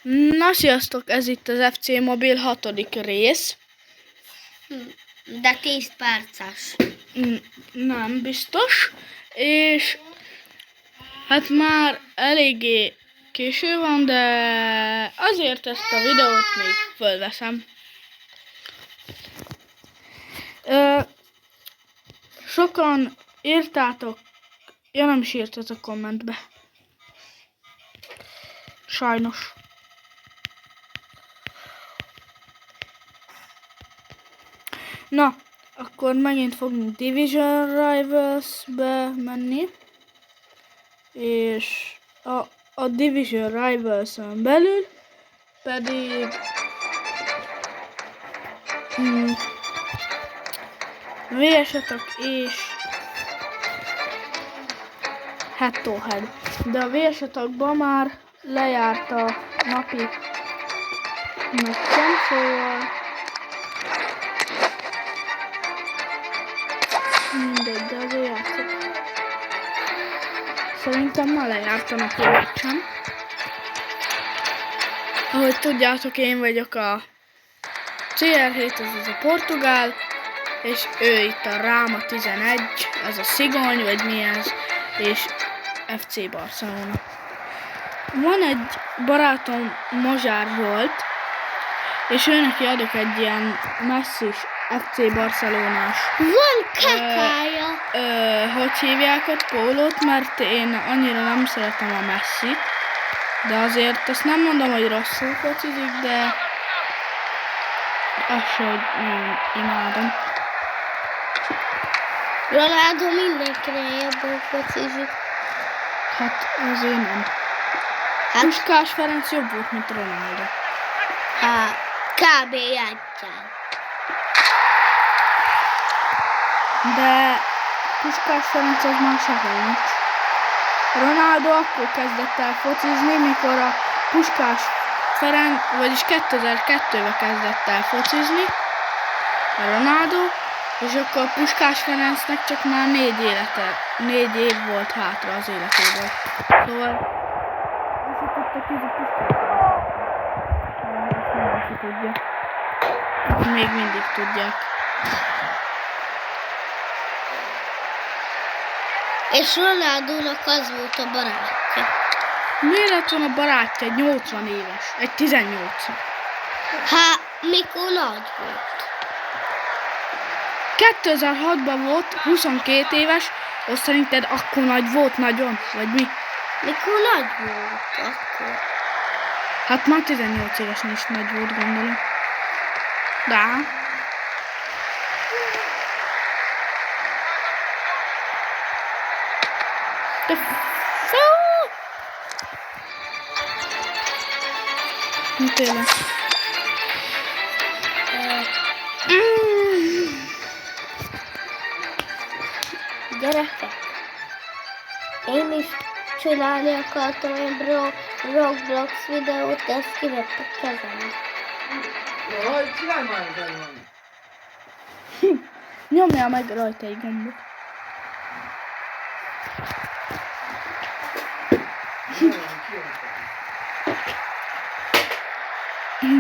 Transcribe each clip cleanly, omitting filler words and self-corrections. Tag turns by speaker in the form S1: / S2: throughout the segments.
S1: Na sziasztok, ez itt az FC Mobil 6. rész.
S2: De 10 perces.
S1: Nem biztos. És hát már eléggé késő van, de azért ezt a videót még fölveszem. Sokan írtátok, nem is írtatok kommentbe. Sajnos. Na, akkor megint fogunk Division Rivals-be menni, és a Division Rivals-on belül pedig vs-etek és head to head. De a vs-etekben már lejárt a napi meccsem, szóval mindegy, de azért játszok. Szerintem már lejárt a napi meccsem. Ahogy tudjátok, én vagyok a CR7, ez a portugál, és ő itt a Ráma 11, ez a szigony, vagy mi ez, és FC Barcelona. Van egy barátom, Mozsár Zsolt, és őneki adok egy ilyen messzis FC Barcelonás.
S2: Van kakája!
S1: Hogy hívják ott, pólót, mert én annyira nem szeretem a Messit, de azért azt nem mondom, hogy rosszul focizik, de azt se, hogy nagyon imádom.
S2: Ronaldo mindenkinél jobban focizik.
S1: Hát azért nem.
S2: Hát,
S1: Puskás Ferenc jobb volt, mint Ronaldo.
S2: hát kb. Játszál.
S1: De Puskás Ferenc az már sehol nincs. Ronaldo akkor kezdett el focizni, mikor a Puskás Ferenc, vagyis 2002-ben kezdett el focizni a Ronaldo, és akkor Puskás Ferencnek csak már 4 év volt hátra az életéből. Szóval azt se tudta ki, hogy Puskás Ferenc. Ezt tudja. Még mindig tudják.
S2: És Ronaldónak az volt a barátja.
S1: Miért lett volna barátja egy 80 éves? Egy 18.
S2: Hát, mikor nagy volt.
S1: 2006-ban volt, 22 éves, azt szerinted akkor nagy volt nagyon? Vagy mi?
S2: Mikor nagy volt akkor.
S1: Hát már 18 évesen is nagy volt, gondolom. De. De tényleg.
S2: Gyerekek, én is csinálni akartam egy Roblox videót, de ezt kivett a kezembe.
S3: Jaj, csinálj már valami.
S1: Nyomjál meg rajta egy gombot.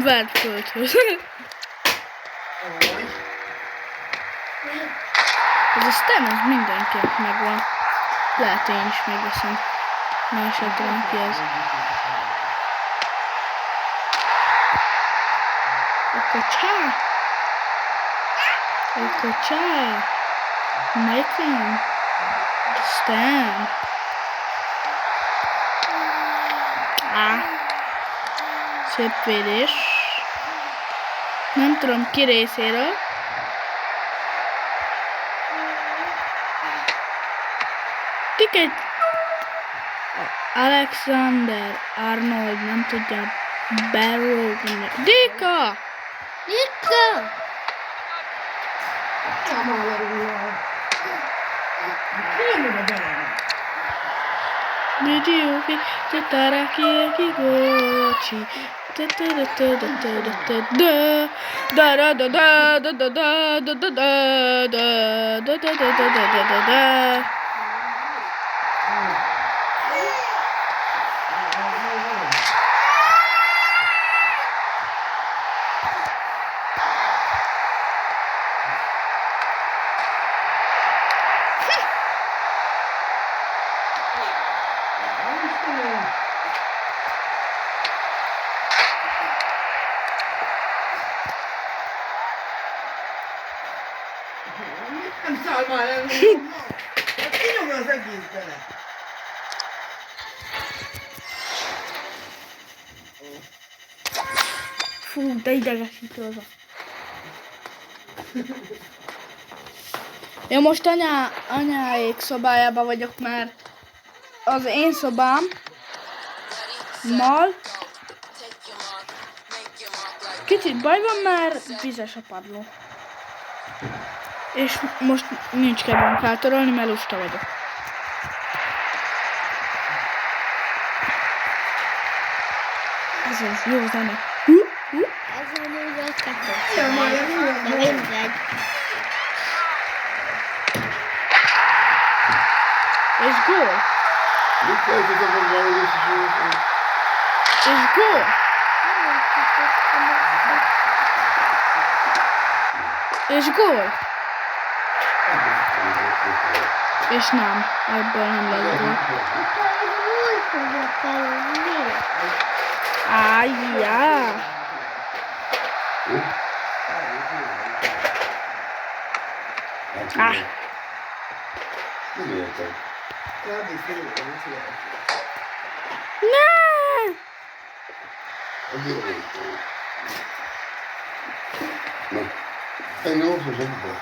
S1: Verd földhöz. Ez a stem, az mindenkinek megvan. Lehet én is megveszem. Na esetre neki ez. Akkor csá! Akkor csá! Melyik van? Stem. Szép védés. Nem tudom ki részéről. Tiket. Alexander Arnold nem tudja berúgni. Dika!
S2: Dika!
S1: Didiufi, tataraki, kigochi.
S3: Nem száll már el. Hát kinyomja az egész bele.
S1: Fú, de idegesítő az a. Én most anyáék szobájában vagyok, mert az én szobám mal kicsit baj van, mert vizes a padló. És most nincs kedvem feltörölni, mert lusta vagyok. Ez az jó zene.
S2: Ez a még a kettő.
S3: Ilyen már nem
S2: De mindegy.
S1: És gól.
S4: Mit kezdett a valami
S1: És gól. És gól. És nem. Ebből nem lesz gól.
S2: Úgy fogok eludni.
S1: Ájjá. Ah.
S4: Nem értem.
S3: Kb. fél óra, nem tudom.
S1: Ne!
S4: Az jó volt. Na, ennyi hosszú segítek.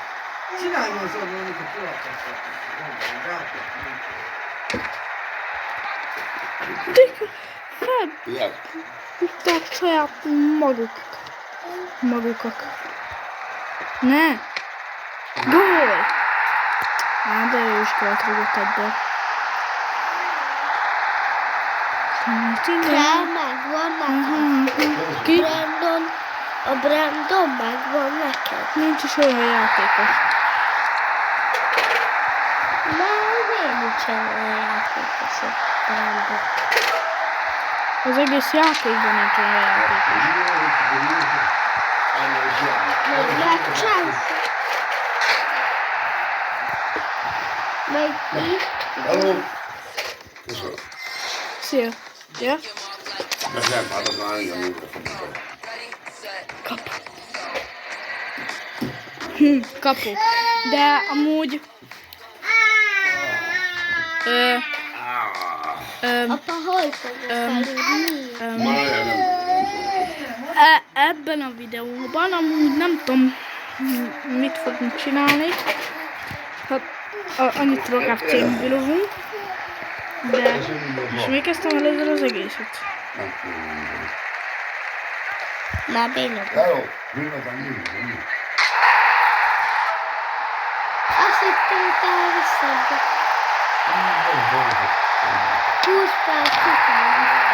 S3: Csinálj már az adni, amikor felakasztatok. Nem, rákapni.
S4: Ja.
S1: Saját magukat. Ne! Gól! Á, de ő is gólt rúgott egyből.
S2: Kell megvan neked.
S1: Ki?
S2: A Brandon megvan neked.
S1: Nincs is olyan játékos.
S2: Már én nincs olyan játékosok Brandon.
S1: Az egész játékban nincs olyan játékos.
S2: Még megcsinálsz. Még ki?
S4: Halló? Köszönöm.
S1: Szia. Ja?
S4: Mert nem hallom már ilyen munkát.
S1: Kapu. De amúgy...
S2: Apa, hol fogok aludni?
S4: Már nem.
S1: Ebben a videóban amúgy nem tudom, mit fogunk csinálni. Hát, annyit tudok, FC-mobilozunk. De most még kezdtem először az egészet.
S2: Már bénok.
S4: Hello, mi?
S2: Azt hittem, hogy te visszaadod. 20 perc után.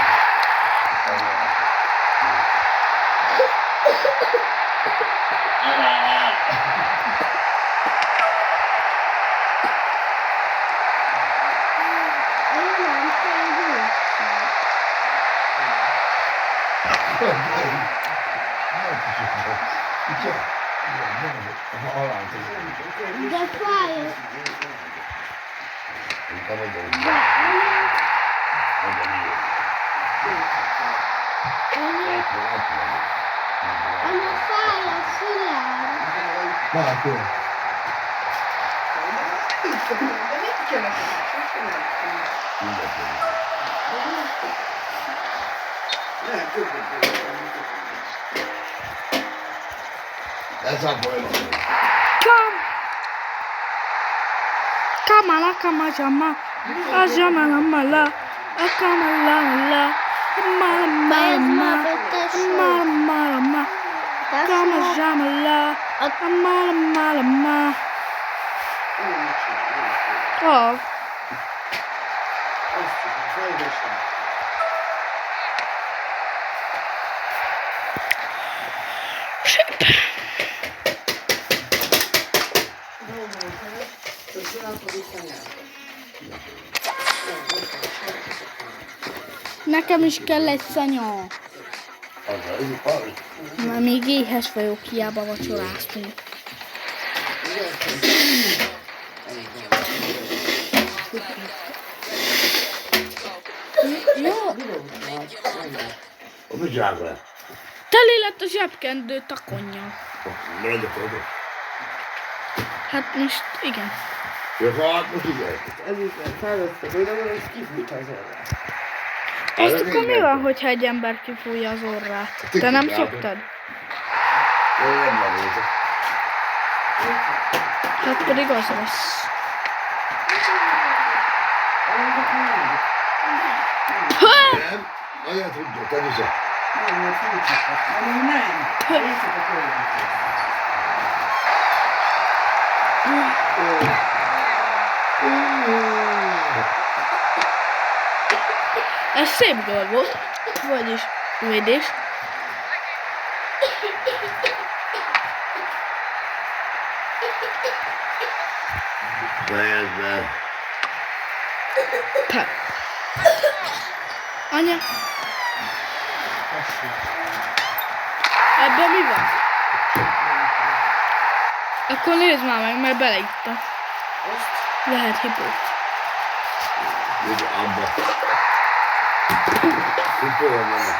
S2: De fáj. Anya fáj a fülem.
S4: Látod?
S3: De mit kell neked? Nem, többet.
S4: Ez a baj.
S1: Kamala, kamajama, ajamalama, akamala, malama, malama, kamajamala, malama. Oh,
S3: Azt tudom, fejlesztem.
S1: nekem is kell egy szanya. Már még éhes vagyok, hiába vacsoráztunk.
S4: A mit csinálsz vele?
S1: Teli lett a zsebkendő takonja.
S4: Maradjak oda.
S1: Hát most igen.
S4: Ja, hát most igen.
S3: Ezután felvesztek, hogy nem ez kifújta az orrát.
S1: Azt akkor mi van, hogyha egy ember kifújja az orrát? Te nem szoktad?
S4: Nem van róla.
S1: Hát pedig az lesz.
S4: Nem? Nagyon tudja, te is.
S3: Nem, mert fújtottak. Nem. Részek a költözés.
S1: Ez szép gól volt. Vagyis védés.
S4: Fejezd be.
S1: Te. Anya, ebben mi van? Akkor nézd már meg, mert beleitta. Lehet hipó.
S4: Jó, abba. Kupolom van.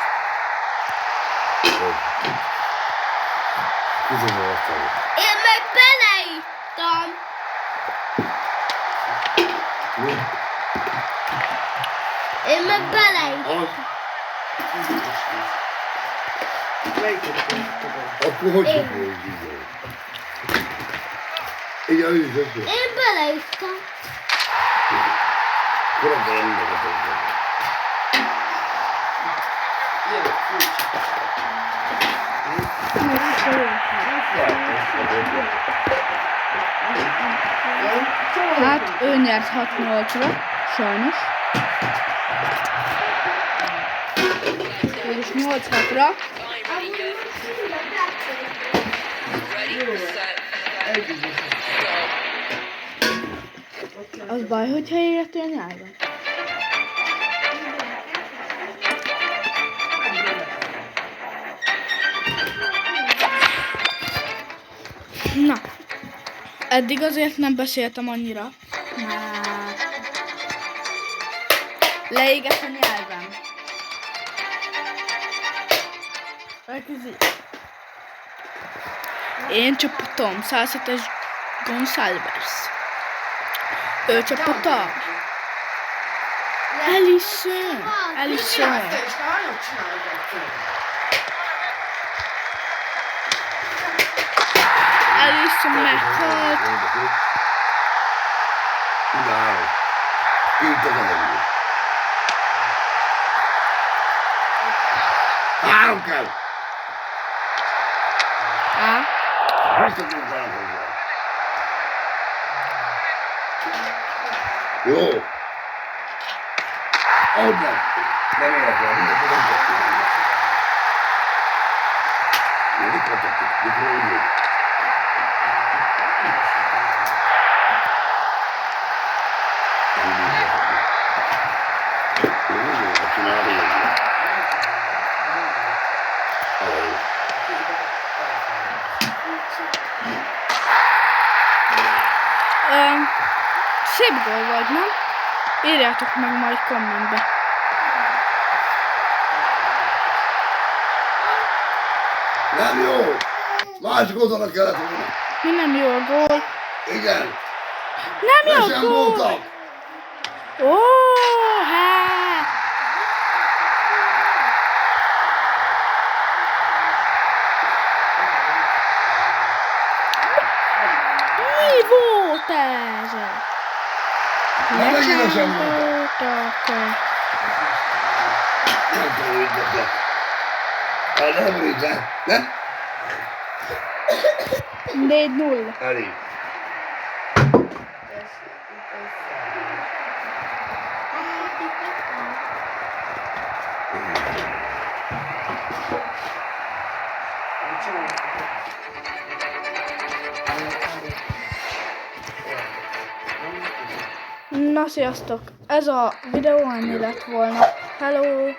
S4: Kizomol azt a.
S2: Én meg beleittam. Én meg beleittam.
S4: Akkor hogy kupoljuk így? Igen, ő is össze.
S2: Én beleittam.
S4: Korábban nem megadom.
S1: Hát ő nyert 6-8-ra, sajnos. És 8-6-ra. Az baj, hogyha érti a nyelven. Na, eddig azért nem beszéltem annyira, mert leégett a nyelvem. Elkezdi. Én csapatom, 107-es Gonçalves. Ő csapata. Ellison. Ellison meghalt.
S4: Udállom. Itt az elég. 3 kell. Azt tudunk elhozni. Jó. Add meg. Nem érdekel, mindent nem tettünk. Jó, mit tettünk? Mit róljuk?
S1: Szép gól volt, nem? Írjátok meg majd kommentbe.
S4: Nem jó! Másik oldalra kellett volna.
S1: Mi nem jó a gól?
S4: Igen.
S1: Nem jó a
S4: Sem
S1: gól!
S4: voltak.
S1: Ó, hát! Mi volt ez?
S4: Na, megint sem
S1: voltak.
S4: Nem tudom, hogy mondjak. Hát nem rúgtál. Nem?
S1: 4-0.
S4: Elég.
S1: Na sziasztok! Ez a videó ennyi lett volna. Hello!